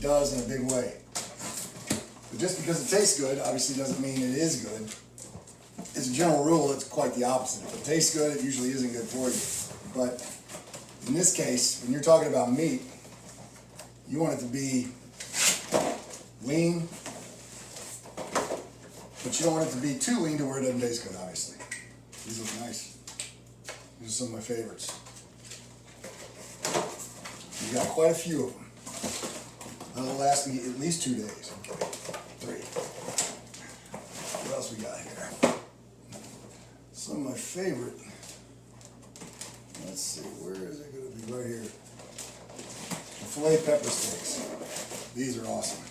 does in a big way. But just because it tastes good, obviously doesn't mean it is good. As a general rule, it's quite the opposite. If it tastes good, it usually isn't good for you. But in this case, when you're talking about meat, you want it to be lean, but you don't want it to be too lean to where it doesn't taste good, obviously. These look nice. These are some of my favorites. We've got quite a few of them. That'll last me at least 2 days. Okay, 3. What else we got here? Some of my favorite. Let's see, where is it going to be? Right here. The filet pepper steaks. These are awesome.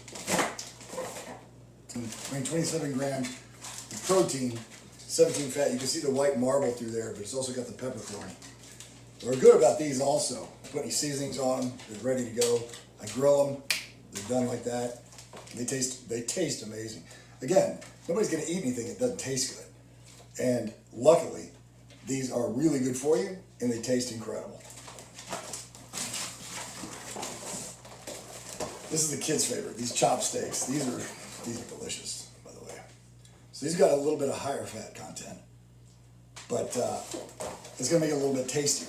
I mean, 27 grams of protein, 17 fat. You can see the white marble through there, but it's also got the peppercorn. What are good about these also, put any seasonings on them, they're ready to go. I grill them, they're done like that. They taste amazing. Again, nobody's gonna eat anything that doesn't taste good. And luckily, these are really good for you and they taste incredible. This is the kids' favorite, these chopped steaks. These are delicious, by the way. So these got a little bit of higher fat content, but it's gonna make it a little bit tastier.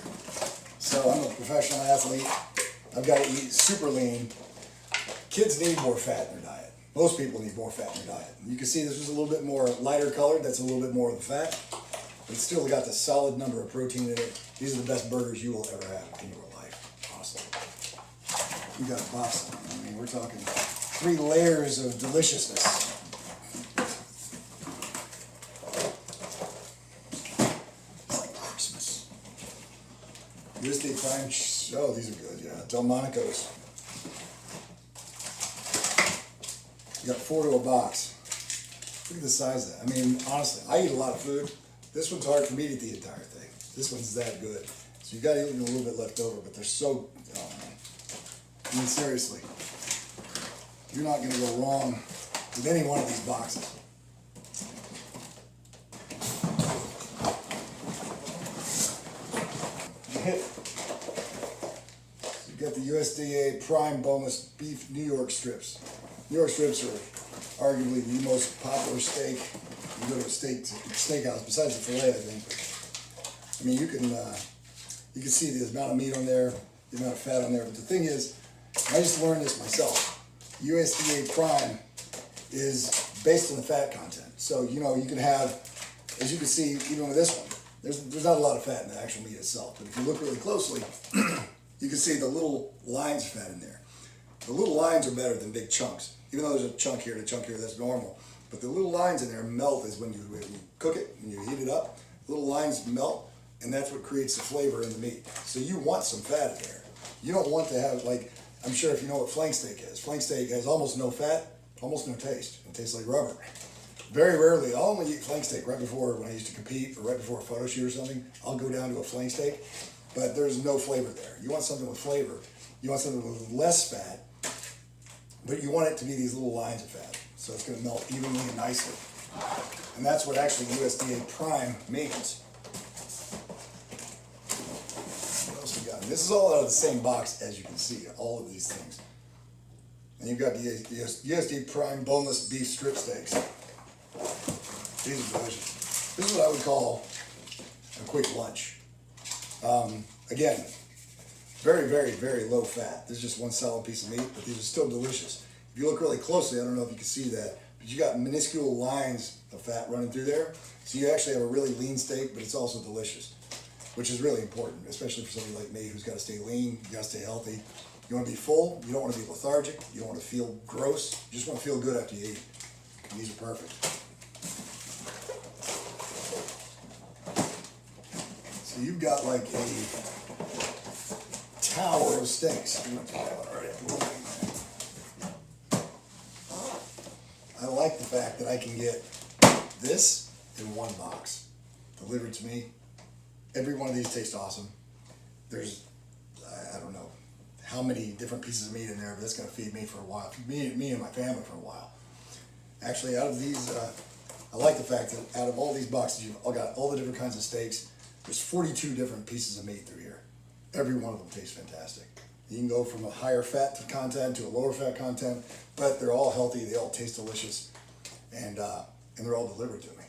So I'm a professional athlete. I've got to eat super lean. Kids need more fat in their diet. Most people need more fat in their diet. You can see this was a little bit more lighter colored. That's a little bit more of the fat, but it's still got the solid number of protein in it. These are the best burgers you will ever have in your life, honestly. You got a box. I mean, we're talking 3 layers of deliciousness. It's like Christmas. USDA Prime, oh, these are good, yeah. Delmonico's. You got 4 to a box. Look at the size of that. I mean, honestly, I eat a lot of food. This one's hard for me to eat the entire thing. This one's that good. So you got to eat a little bit left over, but they're so, oh man. I mean, seriously. You're not going to go wrong with any one of these boxes. You've got the USDA Prime Boneless Beef New York Strips. New York strips are arguably the most popular steak. You go to a steakhouse, besides the filet, I think. I mean, you can see the amount of meat on there, the amount of fat on there. But the thing is, I just learned this myself. USDA Prime is based on the fat content. So, you know, you can have, as you can see, even with this one, there's not a lot of fat in the actual meat itself. But if you look really closely, you can see the little lines of fat in there. The little lines are better than big chunks. Even though there's a chunk here and a chunk here, that's normal. But the little lines in there melt is when you cook it, when you heat it up, the little lines melt, and that's what creates the flavor in the meat. So you want some fat in there. You don't want to have, like, I'm sure if you know what flank steak is. Flank steak has almost no fat, almost no taste. It tastes like rubber. Very rarely, I'll only eat flank steak right before, when I used to compete, or right before a photo shoot or something, I'll go down to a flank steak, but there's no flavor there. You want something with flavor. You want something with less fat, but you want it to be these little lines of fat. So it's going to melt evenly and nicely. And that's what actually USDA Prime means. What else we got? This is all out of the same box, as you can see, all of these things. And you've got the USDA Prime Boneless Beef Strip Steaks. These are delicious. This is what I would call a quick lunch. Again, very, very, very low fat. This is just one solid piece of meat, but these are still delicious. If you look really closely, I don't know if you can see that, but you got minuscule lines of fat running through there. So you actually have a really lean steak, but it's also delicious, which is really important, especially for somebody like me who's got to stay lean, you got to stay healthy. You want to be full, you don't want to be lethargic, you don't want to feel gross, you just want to feel good after you eat. And these are perfect. So you've got like a tower of steaks. I like the fact that I can get this in one box delivered to me. Every one of these tastes awesome. There's, I don't know how many different pieces of meat in there, but that's going to feed me for a while, me and my family for a while. Actually, out of these, I like the fact that out of all these boxes, you've got all the different kinds of steaks. There's 42 different pieces of meat through here. Every one of them tastes fantastic. You can go from a higher fat content to a lower fat content, but they're all healthy. They all taste delicious, and they're all delivered to me.